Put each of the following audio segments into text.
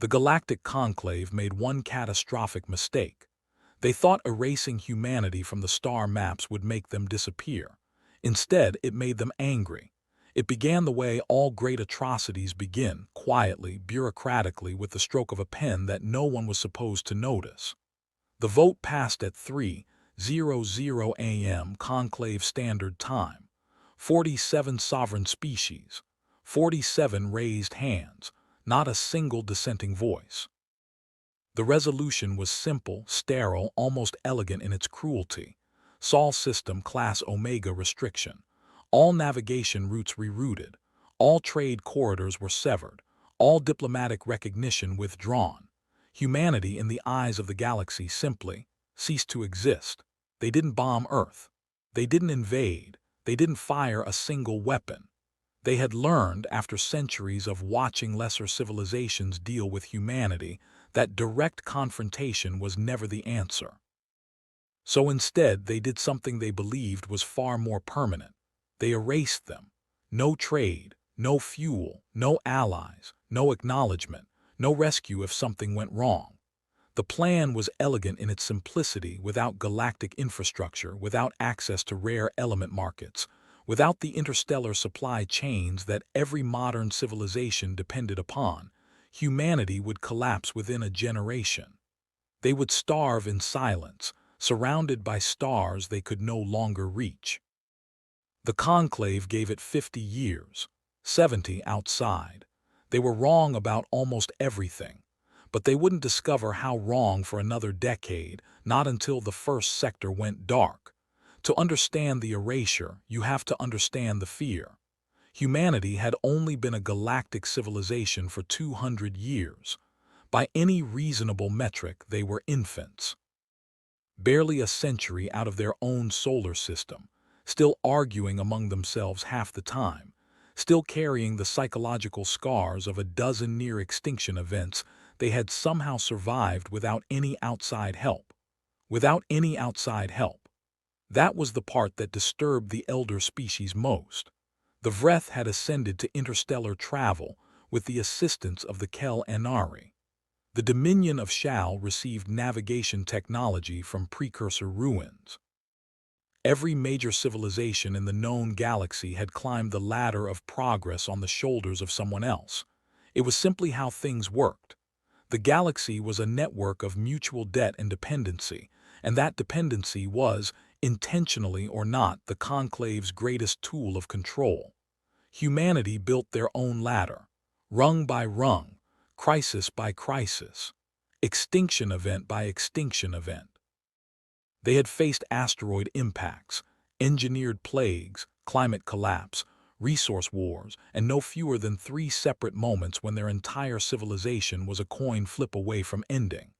The Galactic Conclave made one catastrophic mistake. They thought erasing humanity from the star maps would make them disappear. Instead, it made them angry. It began the way all great atrocities begin, quietly, bureaucratically, with the stroke of a pen that no one was supposed to notice. The vote passed at 3:00 a.m. Conclave Standard Time. 47 sovereign species. 47 raised hands. Not a single dissenting voice. The resolution was simple, sterile, almost elegant in its cruelty. Sol System Class Omega restriction. All navigation routes rerouted. All trade corridors were severed. All diplomatic recognition withdrawn. Humanity in the eyes of the galaxy simply ceased to exist. They didn't bomb Earth. They didn't invade. They didn't fire a single weapon. They had learned, after centuries of watching lesser civilizations deal with humanity, that direct confrontation was never the answer. So instead, they did something they believed was far more permanent. They erased them. No trade, no fuel, no allies, no acknowledgement, no rescue if something went wrong. The plan was elegant in its simplicity, without galactic infrastructure, without access to rare element markets, without the interstellar supply chains that every modern civilization depended upon. Humanity would collapse within a generation. They would starve in silence, surrounded by stars they could no longer reach. The Conclave gave it 50 years, 70 outside. They were wrong about almost everything, but they wouldn't discover how wrong for another decade, not until the first sector went dark. To understand the erasure, you have to understand the fear. Humanity had only been a galactic civilization for 200 years. By any reasonable metric, they were infants. Barely a century out of their own solar system, still arguing among themselves half the time, still carrying the psychological scars of a dozen near-extinction events, they had somehow survived without any outside help. Without any outside help. That was the part that disturbed the elder species most. The Vreth had ascended to interstellar travel with the assistance of the Kel Anari. The Dominion of Shal received navigation technology from precursor ruins. Every major civilization in the known galaxy had climbed the ladder of progress on the shoulders of someone else. It was simply how things worked. The galaxy was a network of mutual debt and dependency, and that dependency was, intentionally or not, the Conclave's greatest tool of control. Humanity built their own ladder, rung by rung, crisis by crisis, extinction event by extinction event. They had faced asteroid impacts, engineered plagues, climate collapse, resource wars, and no fewer than 3 separate moments when their entire civilization was a coin flip away from ending.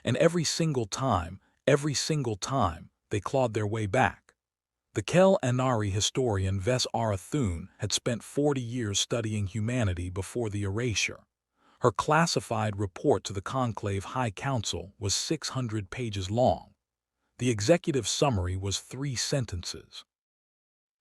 And every single time, they clawed their way back. The Kel Anari historian Ves Arathun had spent 40 years studying humanity before the erasure. Her classified report to the Conclave High Council was 600 pages long. The executive summary was 3 sentences.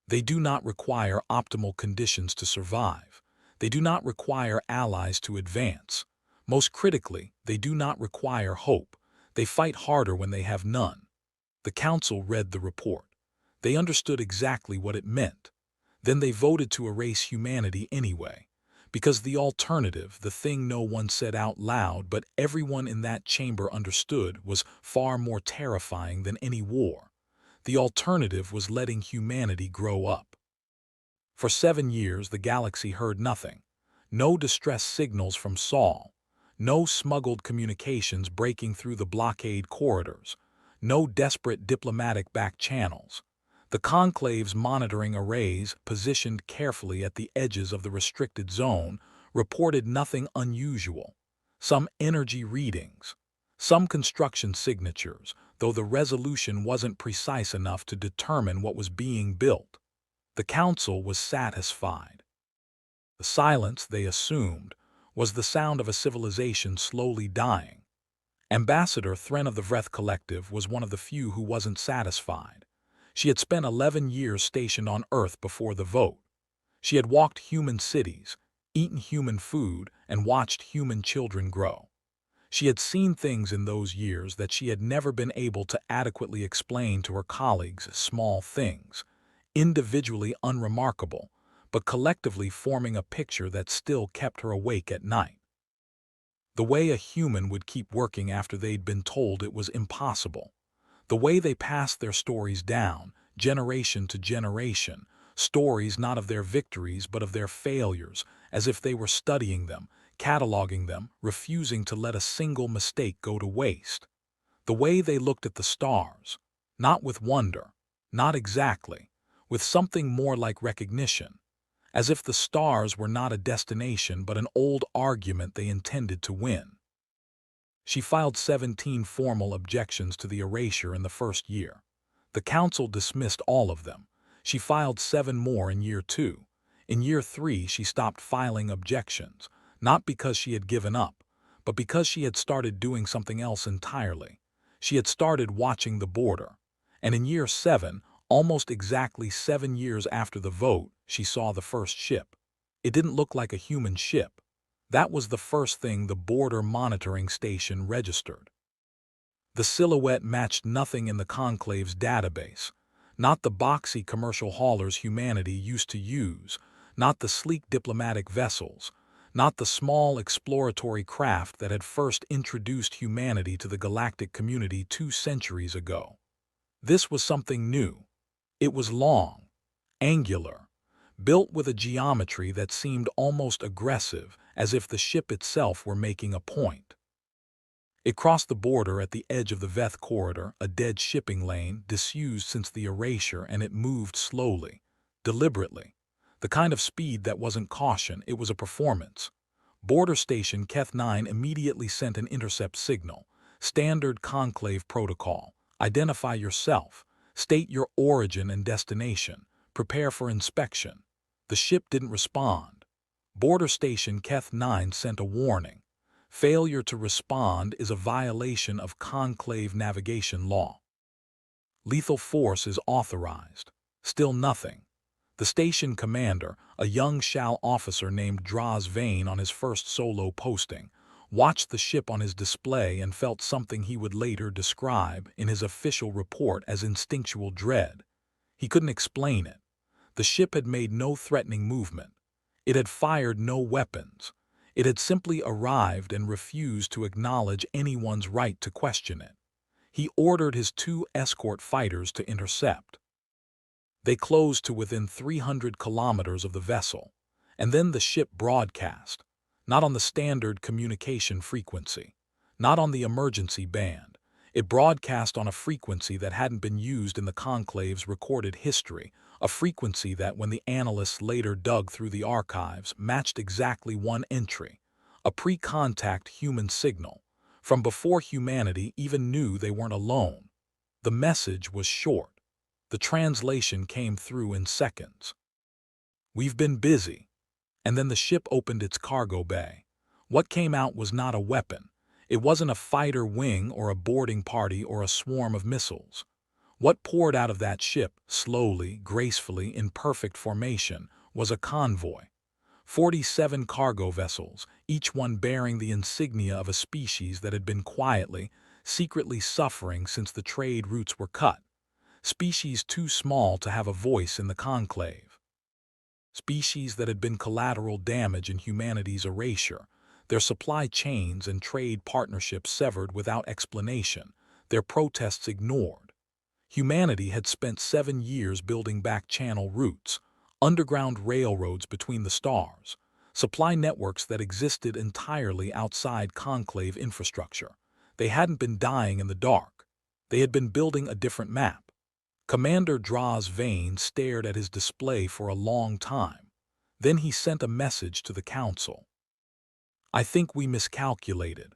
They do not require optimal conditions to survive. They do not require allies to advance. Most critically, they do not require hope. They fight harder when they have none. The council read the report. They understood exactly what it meant. Then they voted to erase humanity anyway. Because the alternative, the thing no one said out loud but everyone in that chamber understood, was far more terrifying than any war. The alternative was letting humanity grow up. For 7 years the galaxy heard nothing. No distress signals from Sol. No smuggled communications breaking through the blockade corridors. No desperate diplomatic back channels. The Conclave's monitoring arrays, positioned carefully at the edges of the restricted zone, reported nothing unusual. Some energy readings, some construction signatures, though the resolution wasn't precise enough to determine what was being built. The council was satisfied. The silence, they assumed, was the sound of a civilization slowly dying. Ambassador Thren of the Vreth Collective was one of the few who wasn't satisfied. She had spent 11 years stationed on Earth before the vote. She had walked human cities, eaten human food, and watched human children grow. She had seen things in those years that she had never been able to adequately explain to her colleagues, small things, individually unremarkable, but collectively forming a picture that still kept her awake at night. The way a human would keep working after they'd been told it was impossible. The way they passed their stories down, generation to generation, stories not of their victories but of their failures, as if they were studying them, cataloging them, refusing to let a single mistake go to waste. The way they looked at the stars, not with wonder, not exactly, with something more like recognition, as if the stars were not a destination but an old argument they intended to win. She filed 17 formal objections to the erasure in the first year. The council dismissed all of them. She filed 7 more in year 2. In year 3, she stopped filing objections, not because she had given up, but because she had started doing something else entirely. She had started watching the border. And in year 7, almost exactly 7 years after the vote, she saw the first ship. It didn't look like a human ship. That was the first thing the border monitoring station registered. The silhouette matched nothing in the Conclave's database, not the boxy commercial haulers humanity used to use, not the sleek diplomatic vessels, not the small exploratory craft that had first introduced humanity to the galactic community 2 centuries ago. This was something new. It was long, angular, built with a geometry that seemed almost aggressive, as if the ship itself were making a point. It crossed the border at the edge of the Veth corridor, a dead shipping lane, disused since the erasure, and it moved slowly, deliberately. The kind of speed that wasn't caution, it was a performance. Border Station Keth 9 immediately sent an intercept signal. Standard Conclave protocol. Identify yourself. State your origin and destination. Prepare for inspection. The ship didn't respond. Border Station Keth 9 sent a warning. Failure to respond is a violation of Conclave navigation law. Lethal force is authorized. Still nothing. The station commander, a young Shal officer named Draz Vane on his first solo posting, watched the ship on his display and felt something he would later describe in his official report as instinctual dread. He couldn't explain it. The ship had made no threatening movement. It had fired no weapons. It had simply arrived and refused to acknowledge anyone's right to question it. He ordered his 2 escort fighters to intercept. They closed to within 300 kilometers of the vessel, and then the ship broadcast, not on the standard communication frequency, not on the emergency band. It broadcast on a frequency that hadn't been used in the Conclave's recorded history, a frequency that, when the analysts later dug through the archives, matched exactly one entry, a pre-contact human signal, from before humanity even knew they weren't alone. The message was short. The translation came through in seconds. We've been busy. And then the ship opened its cargo bay. What came out was not a weapon. It wasn't a fighter wing or a boarding party or a swarm of missiles. What poured out of that ship, slowly, gracefully, in perfect formation, was a convoy. 47 cargo vessels, each one bearing the insignia of a species that had been quietly, secretly suffering since the trade routes were cut. Species too small to have a voice in the conclave. Species that had been collateral damage in humanity's erasure, their supply chains and trade partnerships severed without explanation, their protests ignored. Humanity had spent 7 years building back channel routes, underground railroads between the stars, supply networks that existed entirely outside conclave infrastructure. They hadn't been dying in the dark. They had been building a different map. Commander Draz Vane stared at his display for a long time. Then he sent a message to the council. I think we miscalculated.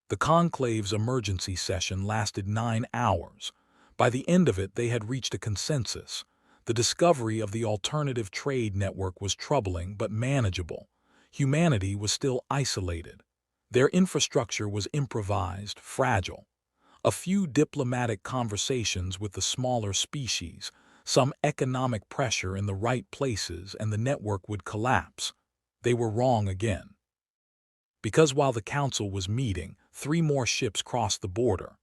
The conclave's emergency session lasted 9 hours. By the end of it, they had reached a consensus. The discovery of the alternative trade network was troubling but manageable. Humanity was still isolated. Their infrastructure was improvised, fragile. A few diplomatic conversations with the smaller species, some economic pressure in the right places, and the network would collapse. They were wrong again. Because while the council was meeting, 3 more ships crossed the border.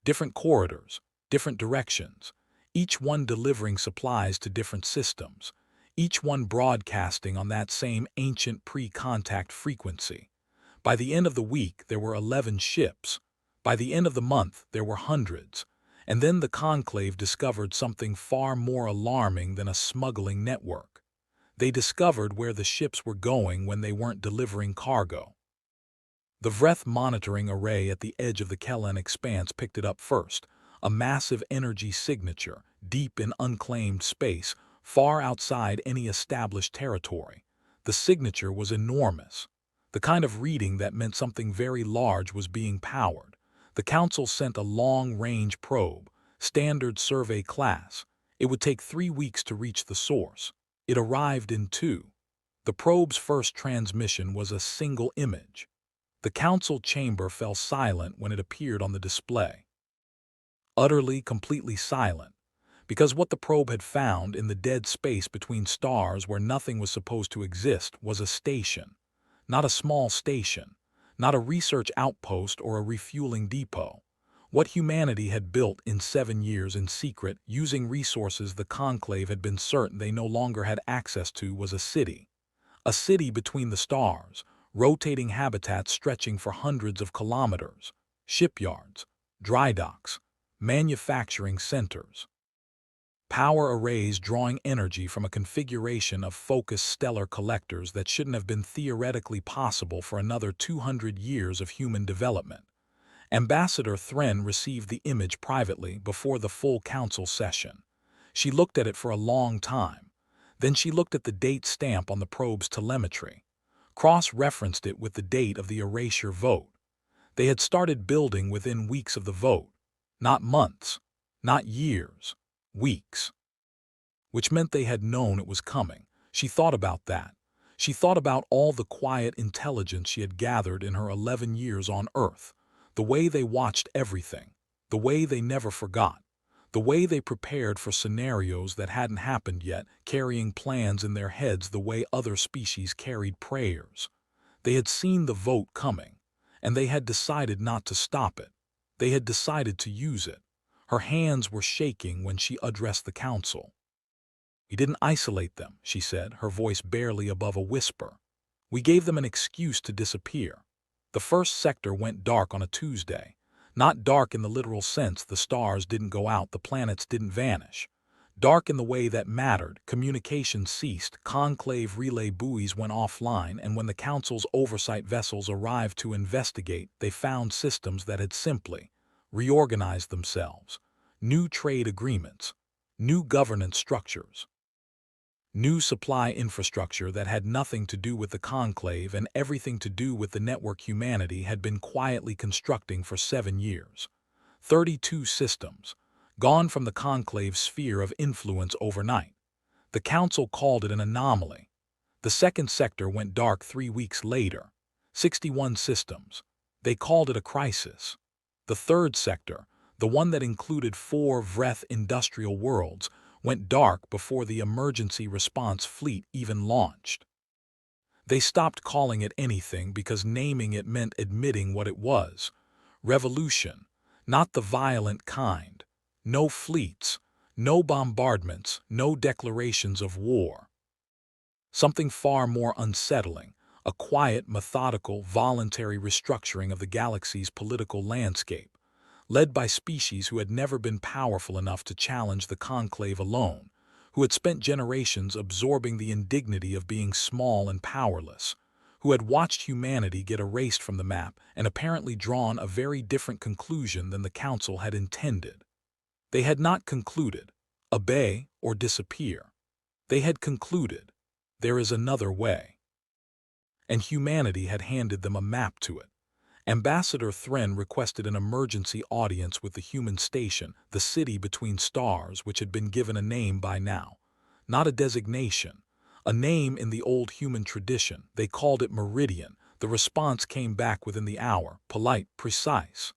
Different corridors, different directions, each one delivering supplies to different systems, each one broadcasting on that same ancient pre-contact frequency. By the end of the week, there were 11 ships. By the end of the month, there were hundreds. And then the conclave discovered something far more alarming than a smuggling network. They discovered where the ships were going when they weren't delivering cargo. The Vreth monitoring array at the edge of the Kellan expanse picked it up first, a massive energy signature, deep in unclaimed space, far outside any established territory. The signature was enormous, the kind of reading that meant something very large was being powered. The Council sent a long-range probe, standard survey class. It would take 3 weeks to reach the source. It arrived in 2. The probe's first transmission was a single image. The council chamber fell silent when it appeared on the display. Utterly, completely silent, because what the probe had found in the dead space between stars where nothing was supposed to exist was a station. Not a small station, not a research outpost or a refueling depot. What humanity had built in 7 years in secret, using resources the Conclave had been certain they no longer had access to, was a city. A city between the stars, rotating habitats stretching for hundreds of kilometers, shipyards, dry docks, manufacturing centers. Power arrays drawing energy from a configuration of focused stellar collectors that shouldn't have been theoretically possible for another 200 years of human development. Ambassador Thren received the image privately before the full council session. She looked at it for a long time. Then she looked at the date stamp on the probe's telemetry, cross-referenced it with the date of the erasure vote. They had started building within weeks of the vote, not months, not years, weeks. Which meant they had known it was coming. She thought about that. She thought about all the quiet intelligence she had gathered in her 11 years on Earth, the way they watched everything, the way they never forgot, the way they prepared for scenarios that hadn't happened yet, carrying plans in their heads the way other species carried prayers. They had seen the vote coming, and they had decided not to stop it. They had decided to use it. Her hands were shaking when she addressed the council. "We didn't isolate them," she said, her voice barely above a whisper. "We gave them an excuse to disappear. The first sector went dark on a Tuesday. Not dark in the literal sense, the stars didn't go out, the planets didn't vanish. Dark in the way that mattered, communication ceased, conclave relay buoys went offline, and when the council's oversight vessels arrived to investigate, they found systems that had simply reorganized themselves. New trade agreements, new governance structures, new supply infrastructure that had nothing to do with the conclave and everything to do with the network humanity had been quietly constructing for 7 years. 32 systems, gone from the conclave's sphere of influence overnight. The council called it an anomaly. The second sector went dark 3 weeks later. 61 systems. They called it a crisis. The third sector, the one that included 4 Vreth industrial worlds, went dark before the emergency response fleet even launched. They stopped calling it anything because naming it meant admitting what it was. Revolution, not the violent kind. No fleets, no bombardments, no declarations of war. Something far more unsettling, a quiet, methodical, voluntary restructuring of the galaxy's political landscape, led by species who had never been powerful enough to challenge the conclave alone, who had spent generations absorbing the indignity of being small and powerless, who had watched humanity get erased from the map and apparently drawn a very different conclusion than the council had intended. They had not concluded, obey or disappear. They had concluded, there is another way. And humanity had handed them a map to it. Ambassador Thren requested an emergency audience with the human station, the city between stars, which had been given a name by now. Not a designation, a name in the old human tradition. They called it Meridian. The response came back within the hour, polite, precise.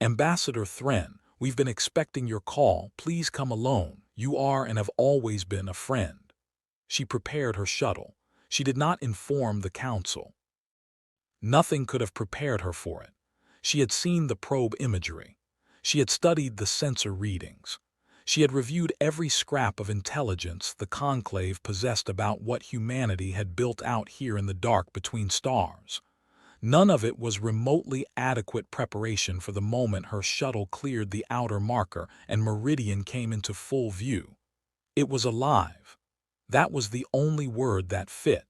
"Ambassador Thren, we've been expecting your call. Please come alone. You are and have always been a friend." She prepared her shuttle. She did not inform the council. Nothing could have prepared her for it. She had seen the probe imagery. She had studied the sensor readings. She had reviewed every scrap of intelligence the Conclave possessed about what humanity had built out here in the dark between stars. None of it was remotely adequate preparation for the moment her shuttle cleared the outer marker and Meridian came into full view. It was alive. That was the only word that fit.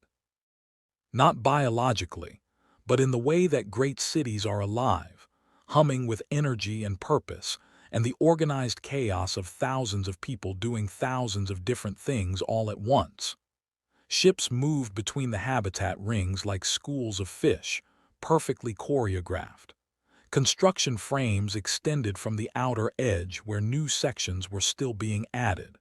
Not biologically, but in the way that great cities are alive, humming with energy and purpose, and the organized chaos of thousands of people doing thousands of different things all at once. Ships moved between the habitat rings like schools of fish, perfectly choreographed. Construction frames extended from the outer edge where new sections were still being added.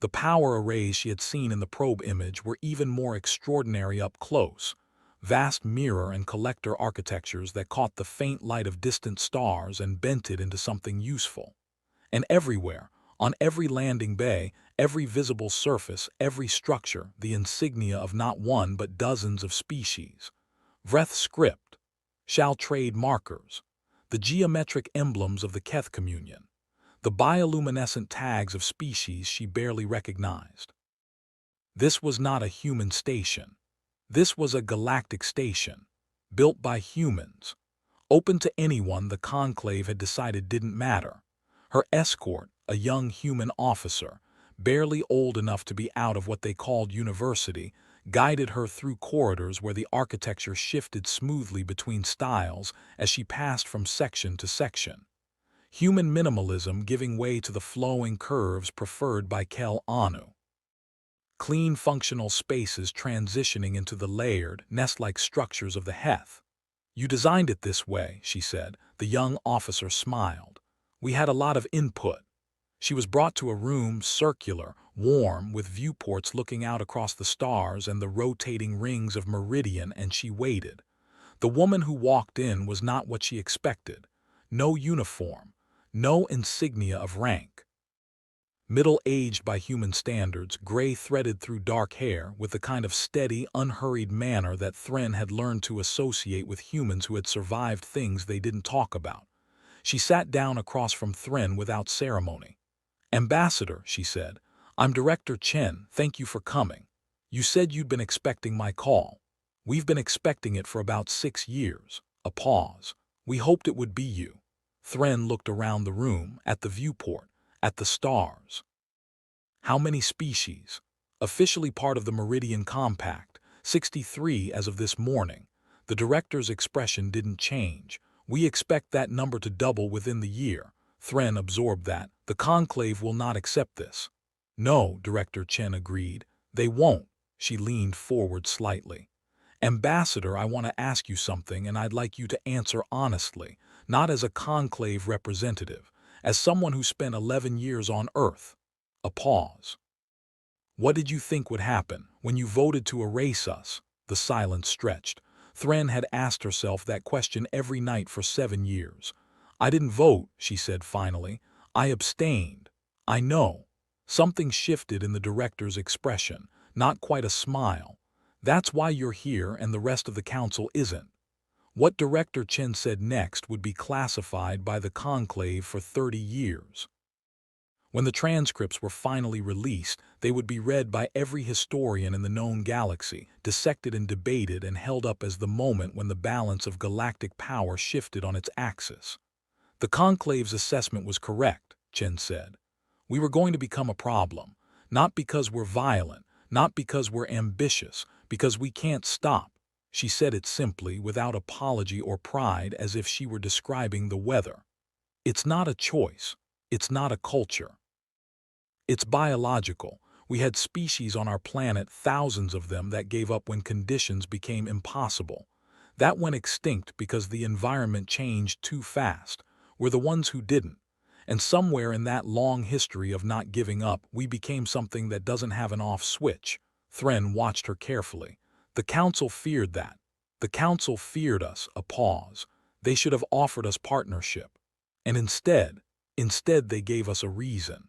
The power arrays she had seen in the probe image were even more extraordinary up close, vast mirror and collector architectures that caught the faint light of distant stars and bent it into something useful. And everywhere, on every landing bay, every visible surface, every structure, the insignia of not one but dozens of species. Vreth script, shall trade markers, the geometric emblems of the Keth communion, the bioluminescent tags of species she barely recognized. This was not a human station. This was a galactic station, built by humans, open to anyone the Conclave had decided didn't matter. Her escort, a young human officer, barely old enough to be out of what they called university, guided her through corridors where the architecture shifted smoothly between styles as she passed from section to section. Human minimalism giving way to the flowing curves preferred by Kel Anu. Clean functional spaces transitioning into the layered, nest-like structures of the Heth. You designed it this way, she said. The young officer smiled. We had a lot of input. She was brought to a room circular, warm, with viewports looking out across the stars and the rotating rings of Meridian, and she waited. The woman who walked in was not what she expected. No uniform, no insignia of rank. Middle-aged by human standards, gray threaded through dark hair with the kind of steady, unhurried manner that Thren had learned to associate with humans who had survived things they didn't talk about. She sat down across from Thren without ceremony. Ambassador, she said, I'm Director Chen, thank you for coming. You said you'd been expecting my call. We've been expecting it for about 6 years. A pause. We hoped it would be you. Thren looked around the room, at the viewport, at the stars. How many species? Officially part of the Meridian Compact, 63 as of this morning. The director's expression didn't change. We expect that number to double within the year. Thren absorbed that. The Conclave will not accept this. No, Director Chen agreed. They won't. She leaned forward slightly. Ambassador, I want to ask you something, and I'd like you to answer honestly, not as a Conclave representative, as someone who spent 11 years on Earth. A pause. What did you think would happen when you voted to erase us? The silence stretched. Thren had asked herself that question every night for 7 years. I didn't vote, she said finally. I abstained. I know. Something shifted in the director's expression, not quite a smile. That's why you're here and the rest of the council isn't. What Director Chen said next would be classified by the Conclave for 30 years. When the transcripts were finally released, they would be read by every historian in the known galaxy, dissected and debated and held up as the moment when the balance of galactic power shifted on its axis. The Conclave's assessment was correct, Chen said. We were going to become a problem, not because we're violent, not because we're ambitious, because we can't stop. She said it simply, without apology or pride, as if she were describing the weather. It's not a choice. It's not a culture. It's biological. We had species on our planet, thousands of them, that gave up when conditions became impossible. That went extinct because the environment changed too fast. We're the ones who didn't. And somewhere in that long history of not giving up, we became something that doesn't have an off switch. Thren watched her carefully. The council feared that. The council feared us. A pause. They should have offered us partnership. And instead they gave us a reason.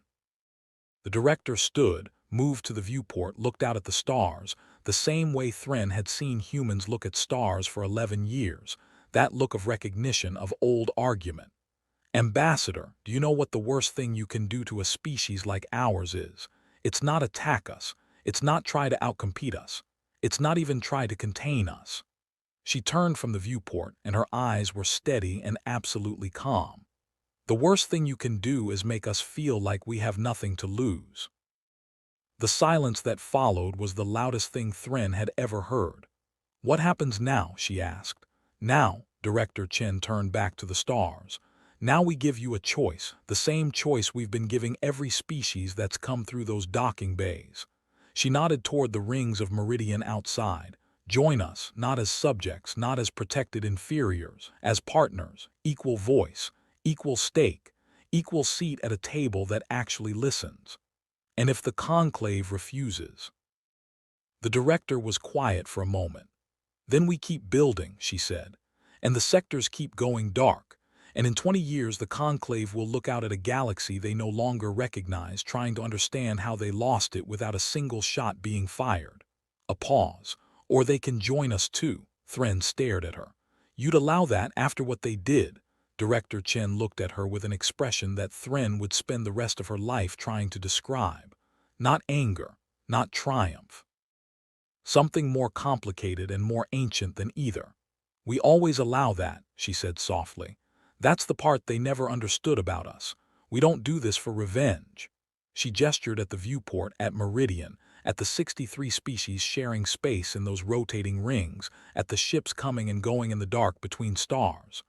The director stood, moved to the viewport, looked out at the stars, the same way Thren had seen humans look at stars for 11 years. that look of recognition of old argument. Ambassador, do you know what the worst thing you can do to a species like ours is? It's not attack us. It's not try to outcompete us. It's not even try to contain us. She turned from the viewport, and her eyes were steady and absolutely calm. The worst thing you can do is make us feel like we have nothing to lose. The silence that followed was the loudest thing Thren had ever heard. What happens now? She asked. Now, Director Chen turned back to the stars. Now we give you a choice, the same choice we've been giving every species that's come through those docking bays. She nodded toward the rings of meridian outside. Join us, not as subjects, not as protected inferiors, as partners, equal voice, equal stake, equal seat at a table that actually listens. And if the conclave refuses? The director was quiet for a moment. Then we keep building, she said, and the sectors keep going dark. And in 20 years, the conclave will look out at a galaxy they no longer recognize, trying to understand how they lost it without a single shot being fired. A pause. Or they can join us too. Thren stared at her. You'd allow that after what they did? Director Chen looked at her with an expression that Thren would spend the rest of her life trying to describe. Not anger, not triumph. Something more complicated and more ancient than either. We always allow that, she said softly. That's the part they never understood about us. We don't do this for revenge. She gestured at the viewport at Meridian, at the 63 species sharing space in those rotating rings, at the ships coming and going in the dark between stars.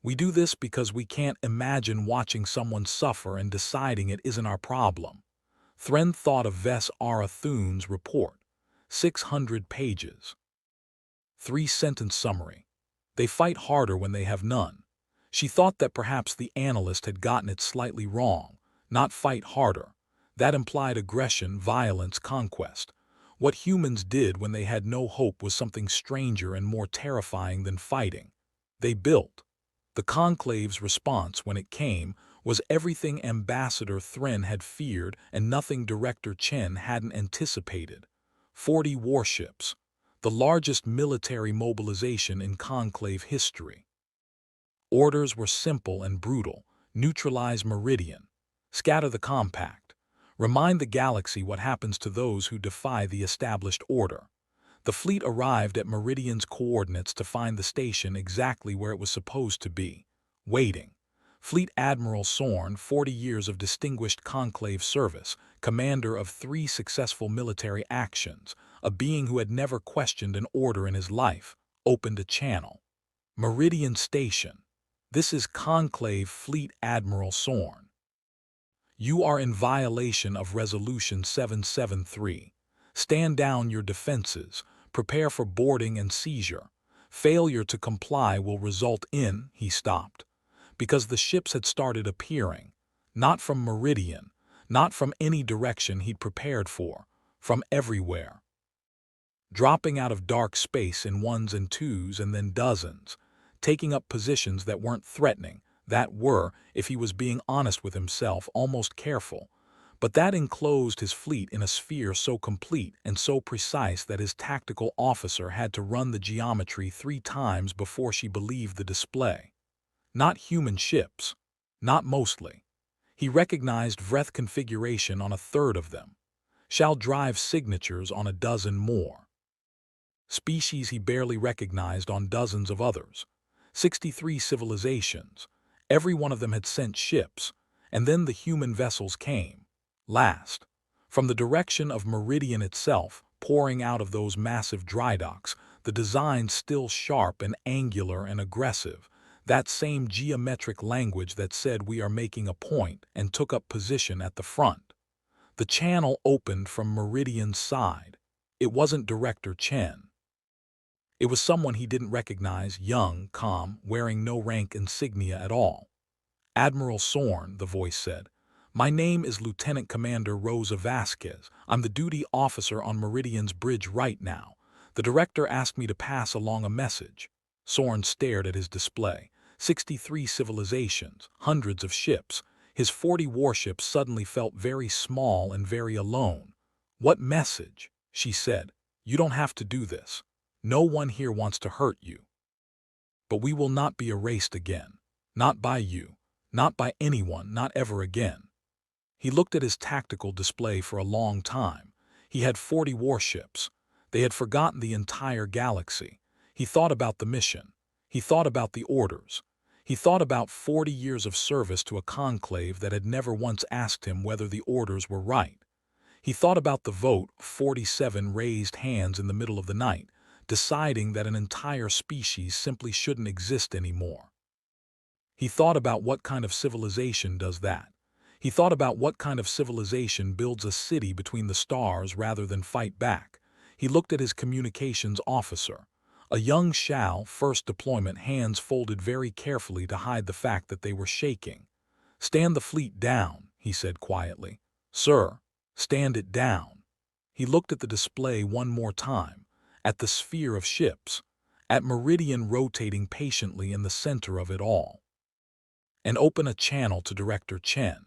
We do this because we can't imagine watching someone suffer and deciding it isn't our problem. Thren thought of Ves Ara Thun's report. 600 pages. 3-sentence summary. They fight harder when they have none. She thought that perhaps the analyst had gotten it slightly wrong. Not fight harder. That implied aggression, violence, conquest. What humans did when they had no hope was something stranger and more terrifying than fighting. They built. The conclave's response, when it came, was everything Ambassador Thren had feared and nothing Director Chen hadn't anticipated. 40 warships. The largest military mobilization in conclave history. Orders were simple and brutal. Neutralize Meridian. Scatter the compact. Remind the galaxy what happens to those who defy the established order. The fleet arrived at Meridian's coordinates to find the station exactly where it was supposed to be. Waiting. Fleet Admiral Sorn, 40 years of distinguished conclave service, commander of 3 successful military actions, a being who had never questioned an order in his life, opened a channel. Meridian Station. This is Conclave Fleet Admiral Sorn. You are in violation of Resolution 773. Stand down your defenses. Prepare for boarding and seizure. Failure to comply will result in, he stopped. Because the ships had started appearing. Not from Meridian, not from any direction he'd prepared for, from everywhere. Dropping out of dark space in ones and twos and then dozens. Taking up positions that weren't threatening, that were, if he was being honest with himself, almost careful. But that enclosed his fleet in a sphere so complete and so precise that his tactical officer had to run the geometry 3 times before she believed the display. Not human ships. Not mostly. He recognized Vreth configuration on 1/3 of them. Shall drive signatures on 12 more. Species he barely recognized on dozens of others. 63 civilizations. Every one of them had sent ships, and then the human vessels came. Last. From the direction of Meridian itself, pouring out of those massive dry docks, the design still sharp and angular and aggressive, that same geometric language that said we are making a point and took up position at the front. The channel opened from Meridian's side. It wasn't Director Chen. It was someone he didn't recognize, young, calm, wearing no rank insignia at all. Admiral Sorn, the voice said. My name is Lieutenant Commander Rosa Vasquez. I'm the duty officer on Meridian's bridge right now. The director asked me to pass along a message. Sorn stared at his display. 63 civilizations, hundreds of ships. His 40 warships suddenly felt very small and very alone. What message? She said. You don't have to do this. No one here wants to hurt you. but we will not be erased again. Not by you. Not by anyone, not ever again. He looked at his tactical display for a long time. He had 40 warships. They had forgotten the entire galaxy. He thought about the mission. He thought about the orders. He thought about 40 years of service to a conclave that had never once asked him whether the orders were right. He thought about the vote, 47 raised hands in the middle of the night, deciding that an entire species simply shouldn't exist anymore. He thought about what kind of civilization does that. He thought about what kind of civilization builds a city between the stars rather than fight back. He looked at his communications officer. A young Shao, first deployment, hands folded very carefully to hide the fact that they were shaking. "Stand the fleet down," he said quietly. "Sir, stand it down." He looked at the display one more time, at the sphere of ships, at Meridian rotating patiently in the center of it all. And open a channel to Director Chen.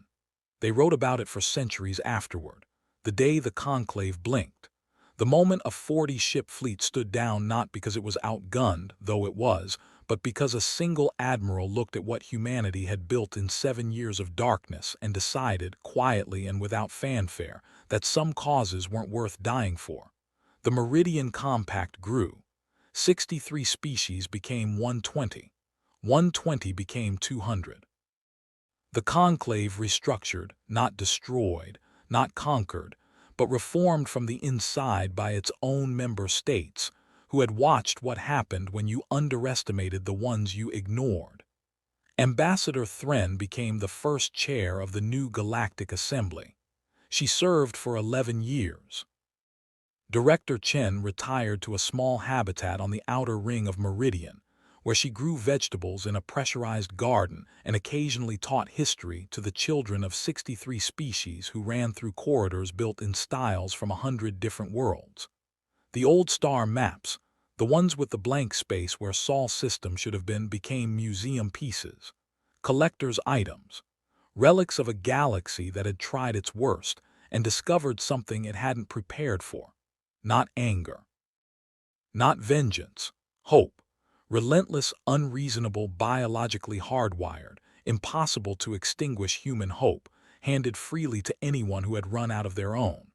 They wrote about it for centuries afterward, the day the conclave blinked. The moment a 40-ship fleet stood down, not because it was outgunned, though it was, but because a single admiral looked at what humanity had built in 7 years of darkness and decided, quietly and without fanfare, that some causes weren't worth dying for. The Meridian Compact grew. 63 species became 120. 120 became 200. The conclave restructured, not destroyed, not conquered, but reformed from the inside by its own member states, who had watched what happened when you underestimated the ones you ignored. Ambassador Thren became the first chair of the new Galactic Assembly. She served for 11 years. Director Chen retired to a small habitat on the outer ring of Meridian, where she grew vegetables in a pressurized garden and occasionally taught history to the children of 63 species who ran through corridors built in styles from 100 different worlds. The old star maps, the ones with the blank space where Sol system should have been, became museum pieces, collector's items, relics of a galaxy that had tried its worst and discovered something it hadn't prepared for. Not anger, not vengeance, hope. Relentless, unreasonable, biologically hardwired, impossible to extinguish human hope, handed freely to anyone who had run out of their own.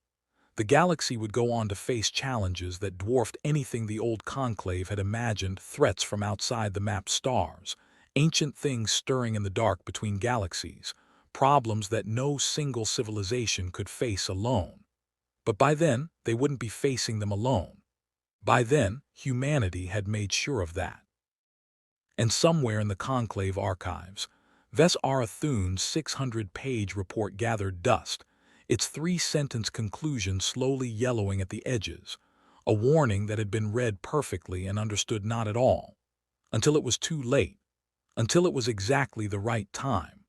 The galaxy would go on to face challenges that dwarfed anything the old conclave had imagined, threats from outside the map's stars, ancient things stirring in the dark between galaxies, problems that no single civilization could face alone. But by then, they wouldn't be facing them alone. By then, humanity had made sure of that. And somewhere in the conclave archives, Ves Arathun's 600-page report gathered dust, its 3-sentence conclusion slowly yellowing at the edges, a warning that had been read perfectly and understood not at all, until it was too late, until it was exactly the right time.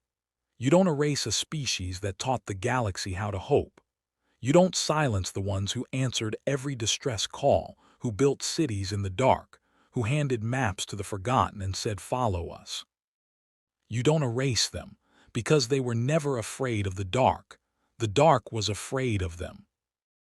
You don't erase a species that taught the galaxy how to hope. You don't silence the ones who answered every distress call, who built cities in the dark, who handed maps to the forgotten and said, "Follow us." You don't erase them, because they were never afraid of the dark. The dark was afraid of them.